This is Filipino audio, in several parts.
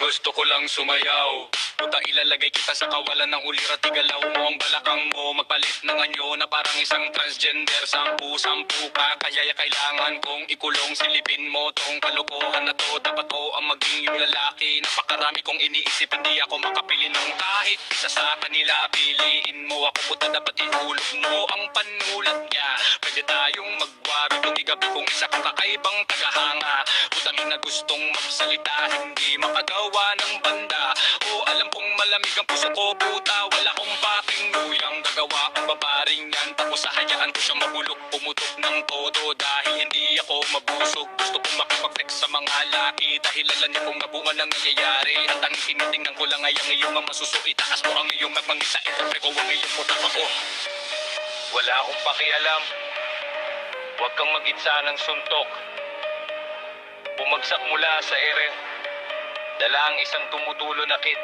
Gusto ko lang sumayaw. Puta, ilalagay kita sa kawalan ng ulira. Tigalaw mo ang balakang mo. Magpalit ng anyo na parang isang transgender. Sampu ka, kaya kailangan kong ikulong. Silipin mo tong kalokohan na to. Dapat ko ang maging yung lalaki. Napakarami kong iniisip, hindi ako makapili ng kahit isa sa kanila. Piliin mo ako, puta, dapat ihulog mo ang panulat niya. Pwede tayong magwari kung igabi kung isa kang kakaibang tagahanga. Putang ina, gustong magsalita, hindi makagawa ng banda. O alam kong malamig ang puso ko, puta, wala kong paking luyang gagawa ang babaring yan. Tapos hahayaan ko siya mabulok, pumutok ng todo. Dahil hindi ako mabusog, gusto kong makipag-flex sa mga laki. Dahil alam niyo kung nabunga ng nangyayari. At ang tinitingnan ko lang ay ang iyong masuso. Itaas mo ang iyong magmangisa, itope ko ang iyong putak ako. Wala akong pakialam, huwag kang magitsa ng suntok. Bumagsak mula sa ere, dala ang isang tumutulo na kit.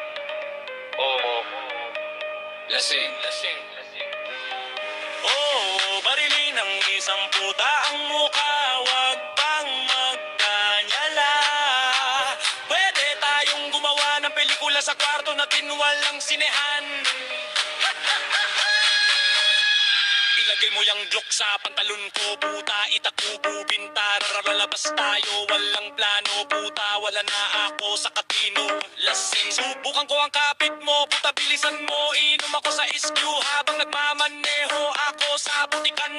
Lasing. Barilin ng isang puta ang mukha, wag pang magkanyala. Pwede tayong gumawa ng pelikula sa kwarto natin, walang sinehan. Ilagay mo yung Glock sa pantalon ko, puta, itakubo, bintara, lalabas tayo, walang plano, puta, wala na ako sa katino. Lasing, subukan ko ang kapit mo, puta, bilisan mo, inom ako sa SQ habang nagmamaneho ako sa butikan.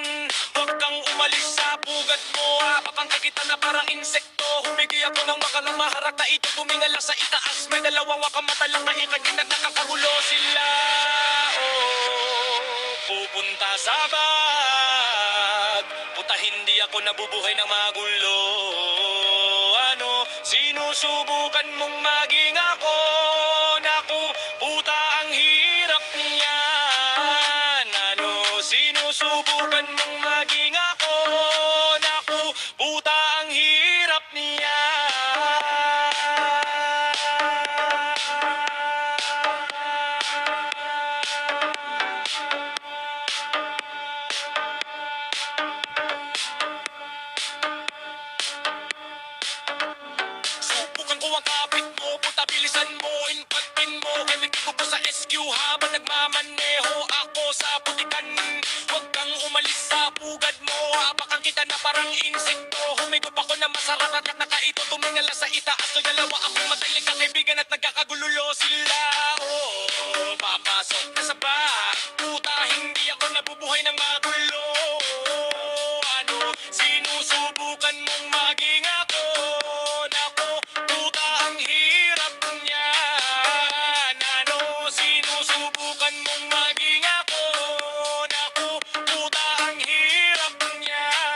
Huwag kang umalis sa pugad mo, hapapang kita na parang insekto. Humigi ako ng makalang maharap na ito, tumingala sa itaas, may dalawang wakamata lang na ikagin at nakakagulo sila. Pupunta sa bag, puta, hindi ako nabubuhay ng magulo. Sinusubukan mong maging ako, naku, puta, ang hirap niyan. Sinusubukan mong maging ako, naku, puta, ang hirap niyan. Subukan ko ang kapit mo, puta, bilisan mo, impagpin mo. Kailangan ko po sa SQ habang nagmamaneho ako sa butikan. Huwag kang umalis sa pugad mo, hapakan kita na parang insekto. Humigop ako na masarap at nakaito, tumingala sa itaas. So dalawa akong matalik na kaibigan at nagkakagululo sila. Papasok na sa bar, puta, hindi ako nabubuhay ng magulo. Sinusubukan mong maging ako, naku, puta, ang hirap niyan. Sinusubukan mong maging ako, naku, puta, ang hirap niyan.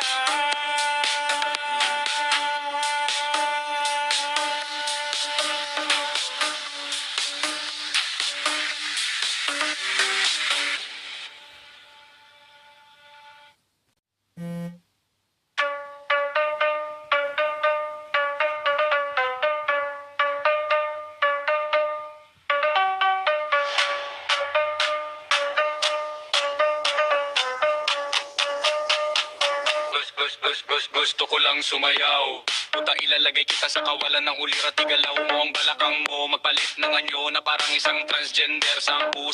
Gusto ko lang sumayaw. Puta, ilalagay kita sa kawalan ng ulira. Tigalaw mo ang balakang mo. Magpalit ng anyo na parang isang transgender. Sampu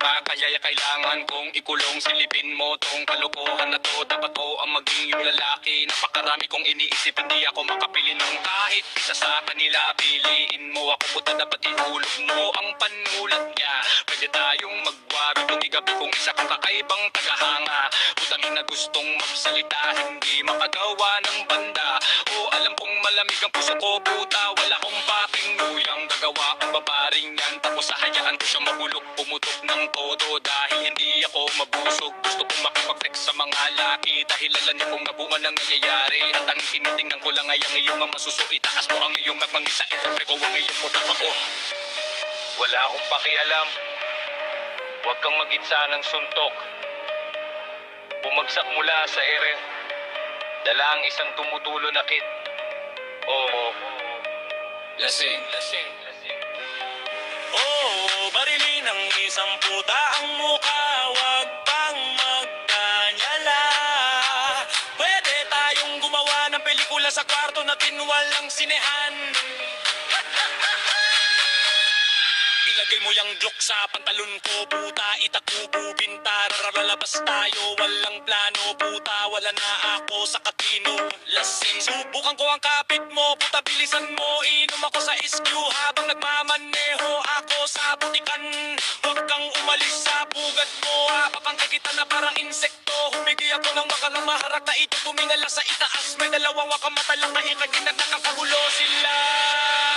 ka, kaya kailangan kong ikulong. Silipin mo tong kalokohan na to. Dapat ko ang maging yung lalaki. Napakarami kong iniisip, hindi ako makapili ng kahit isa sa kanila. Piliin mo ako, puta, dapat ihulog mo ang panulat niya. Pwede tayong magwari kung igabi kung isa kang kakaibang tagahanga. Putang ina, gustong magsalita, hindi makagawa ng banda. O alam kong malamig ang puso ko, puta, wala kong paking luyang gagawa ang babaring yan. Tapos hahayaan ko siya mabulok, pumutok ng todo. Dahil hindi ako mabusog, gusto kong makipag-flex sa mga laki. Dahil alam niyo kung nabunga ng nangyayari. At ang tinitingnan ko lang ay ang iyong masuso. Itaas mo ang iyong magmangisa, itope ko ang iyong putak ako. Wala akong pakialam, huwag kang magitsa ng suntok. Bumagsak mula sa ere, dala ang isang tumutulo na kit. Lasing. Barilin ng isang puta ang mukha, wag pang magkanyala. Pwede tayong gumawa ng pelikula sa kwarto natin, walang sinehan. Ilagay mo yung Glock sa pantalon ko, puta, itakubo, bintar, lalabas tayo, walang plano, puta, wala na ako sa katino. Lasing, subukan ko ang kapit mo, puta, bilisan mo, inom ako sa SQ habang nagmamaneho ako sa butikan. Huwag kang umalis sa pugad mo, habang kita na parang insekto. Humigi ako ng makalang maharap na ito, tumingala sa itaas, may dalawang wakamata lang na ikagin at nakakagulo sila.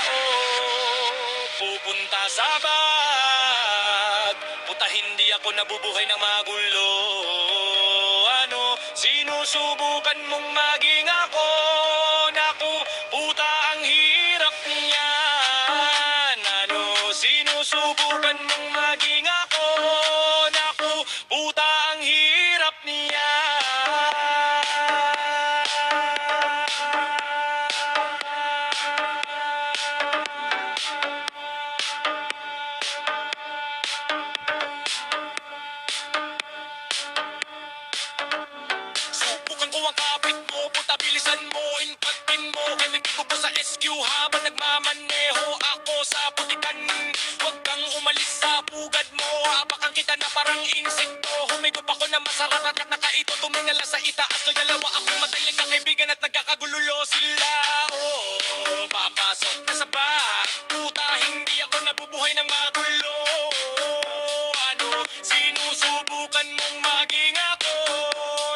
Oh, pupunta sa bag, puta, hindi ako nabubuhay ng magulo. Ano, sinusubukan mong maging ako, naku, puta, ang hirap niyan. Ano, sinusubukan mong maging ako, naku, puta, ang hirap Subukan ko ang kapit mo, puta, bilisan mo, inpatin mo. Kailangan ko po sa SQ habang nagmamaneho ako sa putikan. Huwag kang umalis sa pugad mo, hapakan kita na parang insekto. Humigop ako na masarap at nakaito, tumingala sa itaas. So dalawa akong madaling kaibigan at nagkakagululo sila. Oh, papasok na sa bag, puta, hindi ako nabubuhay ng magulo. Ano, sinusubukan mong maging ako,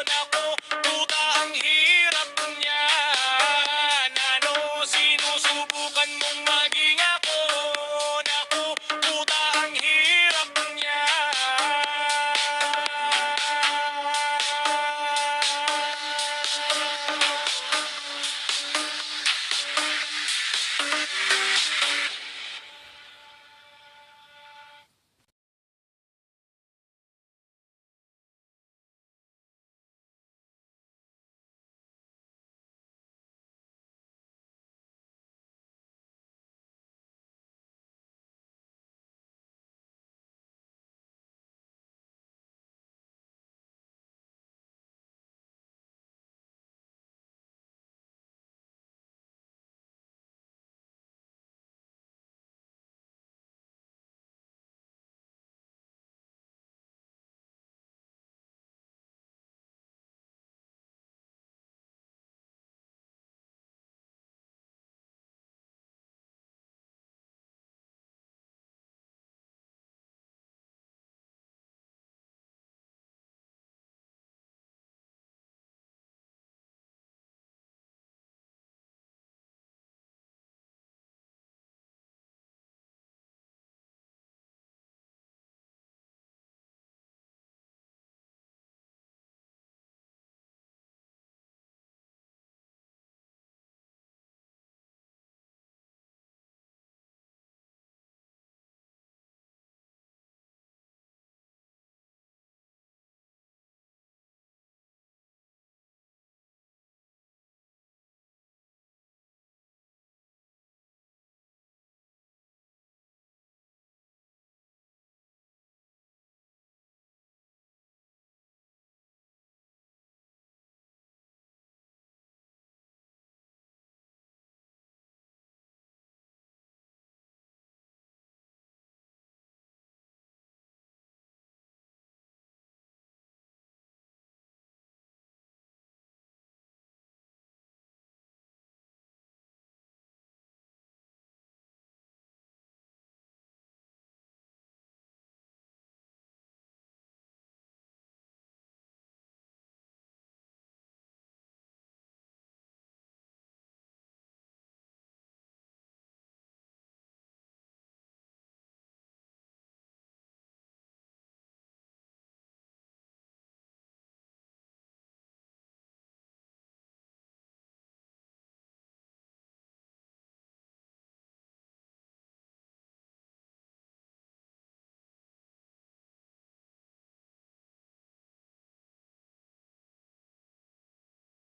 naku, puta, ang hirap niyan. Ano, sinusubukan mong maging ako, naku, puta, ang hirap niyan.